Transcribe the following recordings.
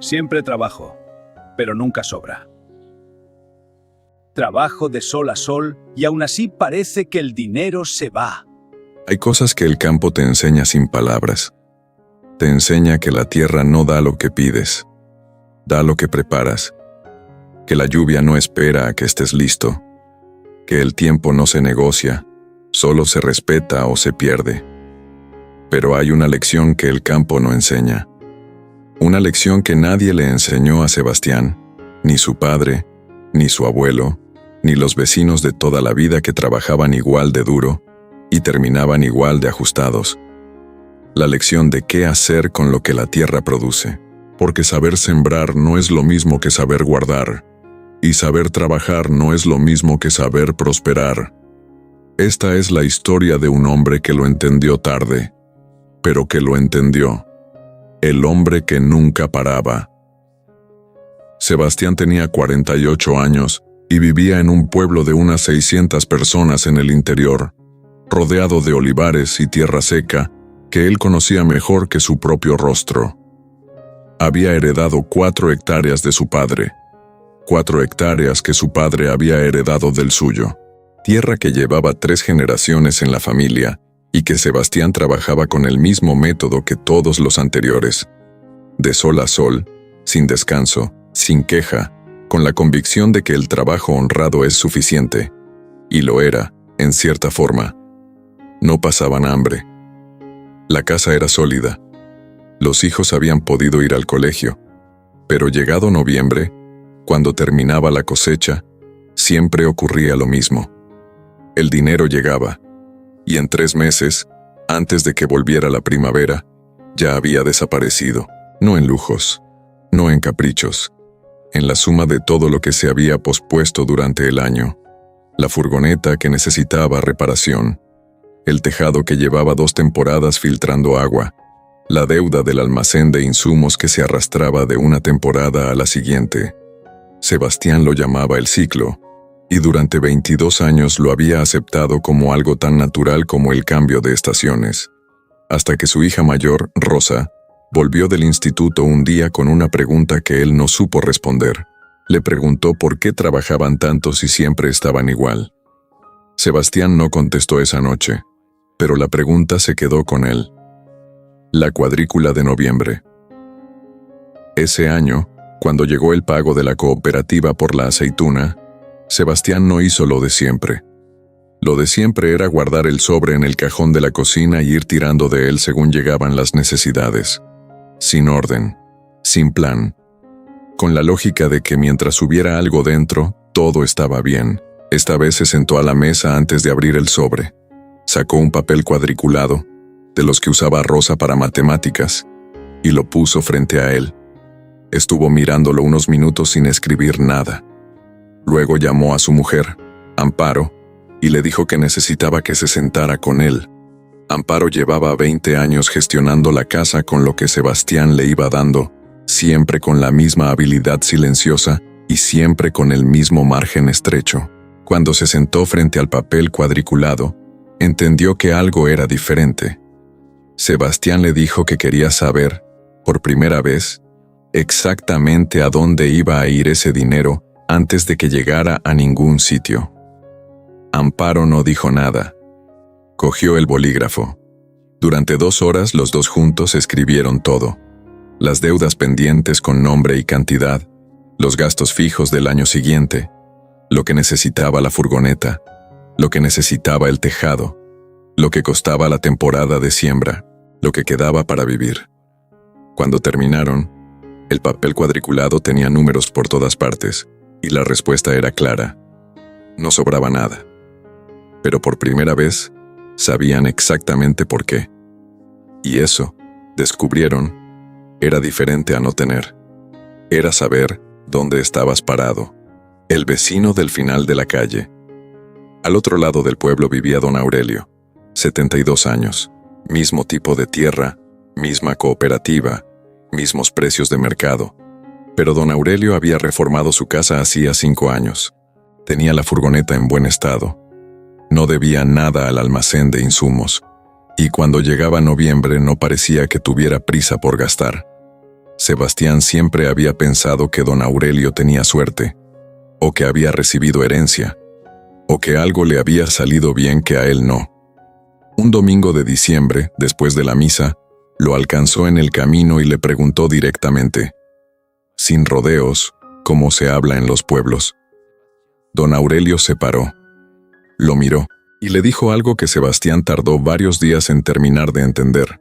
Siempre trabajo, pero nunca sobra. Trabajo de sol a sol y aún así parece que el dinero se va. Hay cosas que el campo te enseña sin palabras. Te enseña que la tierra no da lo que pides, da lo que preparas, que la lluvia no espera a que estés listo, que el tiempo no se negocia, solo se respeta o se pierde. Pero hay una lección que el campo no enseña. Una lección que nadie le enseñó a Sebastián, ni su padre, ni su abuelo, ni los vecinos de toda la vida que trabajaban igual de duro y terminaban igual de ajustados. La lección de qué hacer con lo que la tierra produce. Porque saber sembrar no es lo mismo que saber guardar, y saber trabajar no es lo mismo que saber prosperar. Esta es la historia de un hombre que lo entendió tarde, pero que lo entendió. El hombre que nunca paraba. Sebastián tenía 48 años y vivía en un pueblo de unas 600 personas en el interior, rodeado de olivares y tierra seca que él conocía mejor que su propio rostro. Había heredado 4 hectáreas de su padre, 4 hectáreas que su padre había heredado del suyo, tierra que llevaba 3 generaciones en la familia y que Sebastián trabajaba con el mismo método que todos los anteriores, de sol a sol, sin descanso, sin queja, con la convicción de que el trabajo honrado es suficiente, y lo era, en cierta forma. No pasaban hambre. La casa era sólida. Los hijos habían podido ir al colegio, pero llegado noviembre, cuando terminaba la cosecha, siempre ocurría lo mismo. El dinero llegaba, y en 3 meses, antes de que volviera la primavera, ya había desaparecido, no en lujos, no en caprichos, en la suma de todo lo que se había pospuesto durante el año, la furgoneta que necesitaba reparación, el tejado que llevaba 2 temporadas filtrando agua, la deuda del almacén de insumos que se arrastraba de una temporada a la siguiente. Sebastián lo llamaba el ciclo, y durante 22 años lo había aceptado como algo tan natural como el cambio de estaciones, hasta que su hija mayor, Rosa, volvió del instituto un día con una pregunta que él no supo responder. Le preguntó por qué trabajaban tanto si siempre estaban igual. Sebastián no contestó esa noche, pero la pregunta se quedó con él. La cuadrícula de noviembre. Ese año, cuando llegó el pago de la cooperativa por la aceituna, Sebastián no hizo lo de siempre. Lo de siempre era guardar el sobre en el cajón de la cocina y ir tirando de él según llegaban las necesidades. Sin orden, sin plan, con la lógica de que mientras hubiera algo dentro, todo estaba bien. Esta vez se sentó a la mesa antes de abrir el sobre. Sacó un papel cuadriculado, de los que usaba Rosa para matemáticas, y lo puso frente a él. Estuvo mirándolo unos minutos sin escribir nada. Luego llamó a su mujer, Amparo, y le dijo que necesitaba que se sentara con él. Amparo llevaba 20 años gestionando la casa con lo que Sebastián le iba dando, siempre con la misma habilidad silenciosa y siempre con el mismo margen estrecho. Cuando se sentó frente al papel cuadriculado, entendió que algo era diferente. Sebastián le dijo que quería saber, por primera vez, exactamente a dónde iba a ir ese dinero antes de que llegara a ningún sitio. Amparo no dijo nada. Cogió el bolígrafo. Durante 2 horas los dos juntos escribieron todo. Las deudas pendientes con nombre y cantidad, los gastos fijos del año siguiente, lo que necesitaba la furgoneta, lo que necesitaba el tejado, lo que costaba la temporada de siembra, lo que quedaba para vivir. Cuando terminaron, el papel cuadriculado tenía números por todas partes, y la respuesta era clara. No sobraba nada. Pero por primera vez, sabían exactamente por qué. Y eso, descubrieron, era diferente a no tener. Era saber dónde estabas parado. El vecino del final de la calle. Al otro lado del pueblo vivía don Aurelio, 72 años, mismo tipo de tierra, misma cooperativa, mismos precios de mercado. Pero don Aurelio había reformado su casa hacía 5 años. Tenía la furgoneta en buen estado. No debía nada al almacén de insumos, y cuando llegaba noviembre no parecía que tuviera prisa por gastar. Sebastián siempre había pensado que don Aurelio tenía suerte, o que había recibido herencia, o que algo le había salido bien que a él no. Un domingo de diciembre, después de la misa, lo alcanzó en el camino y le preguntó directamente, sin rodeos, cómo se habla en los pueblos. Don Aurelio se paró, lo miró y le dijo algo que Sebastián tardó varios días en terminar de entender.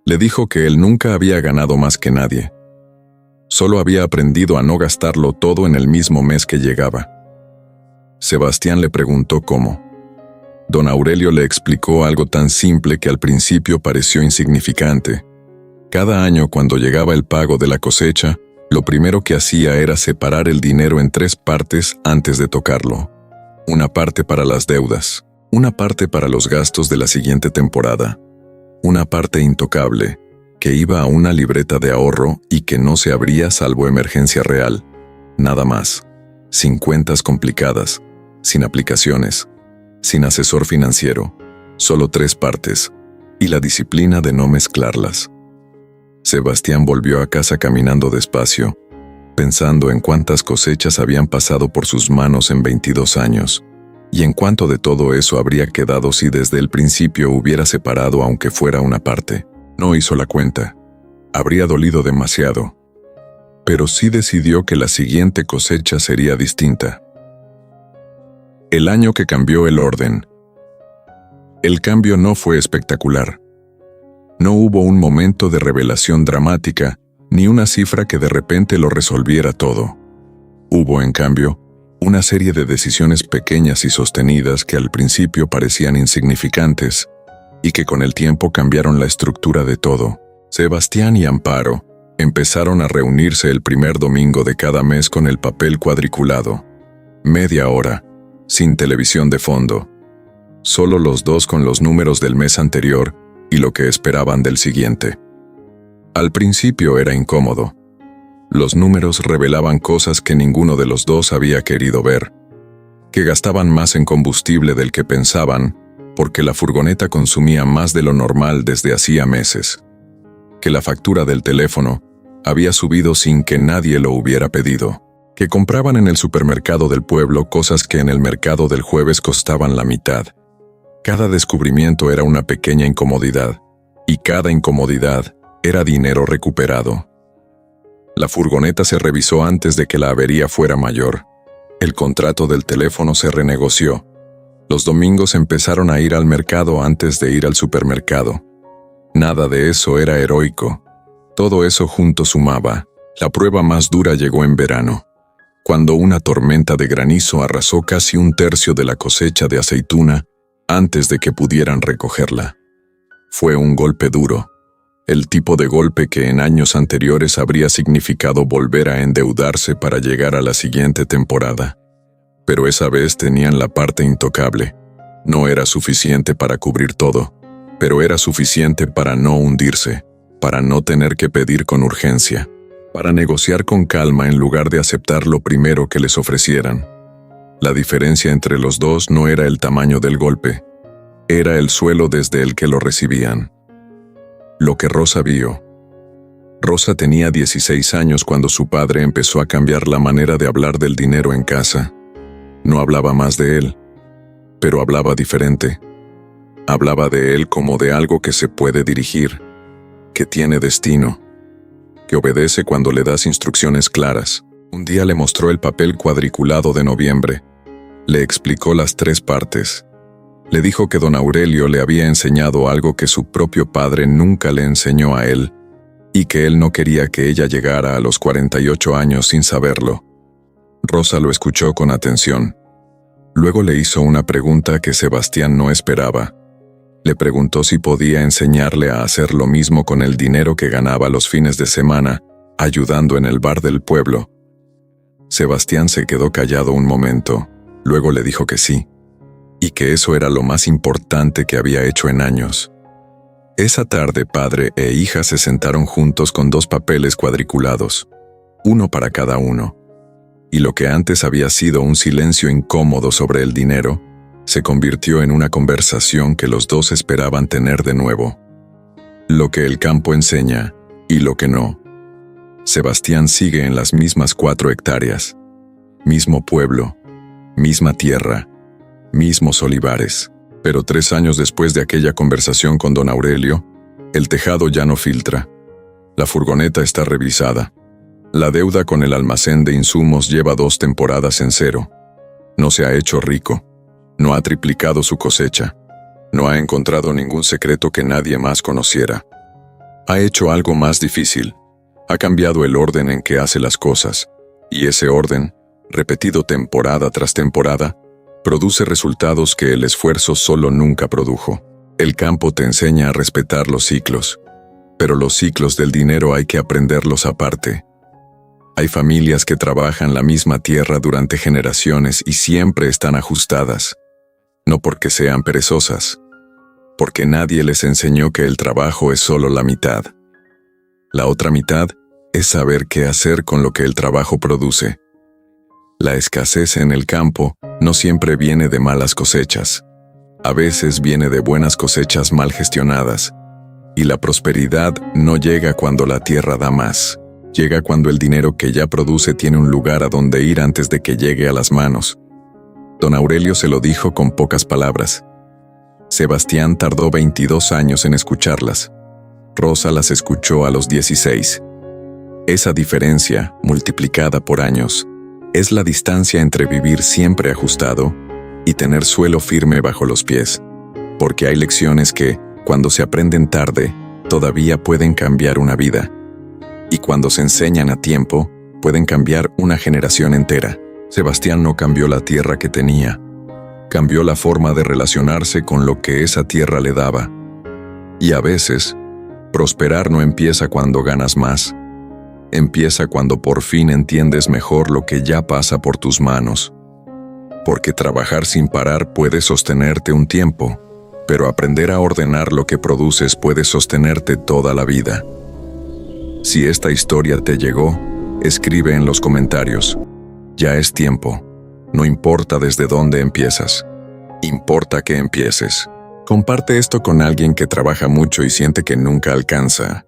Le dijo que él nunca había ganado más que nadie. Solo había aprendido a no gastarlo todo en el mismo mes que llegaba. Sebastián le preguntó cómo. Don Aurelio le explicó algo tan simple que al principio pareció insignificante. Cada año, cuando llegaba el pago de la cosecha, lo primero que hacía era separar el dinero en 3 partes antes de tocarlo. Una parte para las deudas, una parte para los gastos de la siguiente temporada, una parte intocable, que iba a una libreta de ahorro y que no se abría salvo emergencia real. Nada más. Sin cuentas complicadas, sin aplicaciones, sin asesor financiero, solo 3 partes, y la disciplina de no mezclarlas. Sebastián volvió a casa caminando despacio, pensando en cuántas cosechas habían pasado por sus manos en 22 años, y en cuánto de todo eso habría quedado si desde el principio hubiera separado aunque fuera una parte. No hizo la cuenta. Habría dolido demasiado. Pero sí decidió que la siguiente cosecha sería distinta. El año que cambió el orden. El cambio no fue espectacular. No hubo un momento de revelación dramática, ni una cifra que de repente lo resolviera todo. Hubo, en cambio, una serie de decisiones pequeñas y sostenidas que al principio parecían insignificantes, y que con el tiempo cambiaron la estructura de todo. Sebastián y Amparo empezaron a reunirse el primer domingo de cada mes con el papel cuadriculado. Media hora, sin televisión de fondo. Solo los dos con los números del mes anterior y lo que esperaban del siguiente. Al principio era incómodo. Los números revelaban cosas que ninguno de los dos había querido ver. Que gastaban más en combustible del que pensaban, porque la furgoneta consumía más de lo normal desde hacía meses. Que la factura del teléfono había subido sin que nadie lo hubiera pedido. Que compraban en el supermercado del pueblo cosas que en el mercado del jueves costaban la mitad. Cada descubrimiento era una pequeña incomodidad, y cada incomodidad era dinero recuperado. La furgoneta se revisó antes de que la avería fuera mayor. El contrato del teléfono se renegoció. Los domingos empezaron a ir al mercado antes de ir al supermercado. Nada de eso era heroico. Todo eso junto sumaba. La prueba más dura llegó en verano, cuando una tormenta de granizo arrasó casi 1/3 de la cosecha de aceituna antes de que pudieran recogerla. Fue un golpe duro, el tipo de golpe que en años anteriores habría significado volver a endeudarse para llegar a la siguiente temporada. Pero esa vez tenían la parte intocable. No era suficiente para cubrir todo, pero era suficiente para no hundirse, para no tener que pedir con urgencia, para negociar con calma en lugar de aceptar lo primero que les ofrecieran. La diferencia entre los dos no era el tamaño del golpe, era el suelo desde el que lo recibían. Lo que Rosa vio. Rosa tenía 16 años cuando su padre empezó a cambiar la manera de hablar del dinero en casa. No hablaba más de él, pero hablaba diferente. Hablaba de él como de algo que se puede dirigir, que tiene destino, que obedece cuando le das instrucciones claras. Un día le mostró el papel cuadriculado de noviembre. Le explicó las 3 partes. Le dijo que don Aurelio le había enseñado algo que su propio padre nunca le enseñó a él, y que él no quería que ella llegara a los 48 años sin saberlo. Rosa lo escuchó con atención. Luego le hizo una pregunta que Sebastián no esperaba. Le preguntó si podía enseñarle a hacer lo mismo con el dinero que ganaba los fines de semana, ayudando en el bar del pueblo. Sebastián se quedó callado un momento, luego le dijo que sí, y que eso era lo más importante que había hecho en años. Esa tarde padre e hija se sentaron juntos con 2 papeles cuadriculados, uno para cada uno, y lo que antes había sido un silencio incómodo sobre el dinero, se convirtió en una conversación que los dos esperaban tener de nuevo. Lo que el campo enseña y lo que no. Sebastián sigue en las mismas 4 hectáreas, mismo pueblo, misma tierra, mismos olivares. Pero 3 años después de aquella conversación con don Aurelio, el tejado ya no filtra. La furgoneta está revisada. La deuda con el almacén de insumos lleva 2 temporadas en cero. No se ha hecho rico. No ha triplicado su cosecha. No ha encontrado ningún secreto que nadie más conociera. Ha hecho algo más difícil. Ha cambiado el orden en que hace las cosas. Y ese orden, repetido temporada tras temporada, produce resultados que el esfuerzo solo nunca produjo. El campo te enseña a respetar los ciclos, pero los ciclos del dinero hay que aprenderlos aparte. Hay familias que trabajan la misma tierra durante generaciones y siempre están ajustadas, no porque sean perezosas, porque nadie les enseñó que el trabajo es solo la mitad. La otra mitad es saber qué hacer con lo que el trabajo produce. La escasez en el campo no siempre viene de malas cosechas. A veces viene de buenas cosechas mal gestionadas. Y la prosperidad no llega cuando la tierra da más. Llega cuando el dinero que ya produce tiene un lugar a donde ir antes de que llegue a las manos. Don Aurelio se lo dijo con pocas palabras. Sebastián tardó 22 años en escucharlas. Rosa las escuchó a los 16. Esa diferencia, multiplicada por años, es la distancia entre vivir siempre ajustado y tener suelo firme bajo los pies, porque hay lecciones que, cuando se aprenden tarde, todavía pueden cambiar una vida, y cuando se enseñan a tiempo, pueden cambiar una generación entera. Sebastián no cambió la tierra que tenía, cambió la forma de relacionarse con lo que esa tierra le daba. Y a veces, prosperar no empieza cuando ganas más, empieza cuando por fin entiendes mejor lo que ya pasa por tus manos. Porque trabajar sin parar puede sostenerte un tiempo, pero aprender a ordenar lo que produces puede sostenerte toda la vida. Si esta historia te llegó, escribe en los comentarios. Ya es tiempo. No importa desde dónde empiezas. Importa que empieces. Comparte esto con alguien que trabaja mucho y siente que nunca alcanza.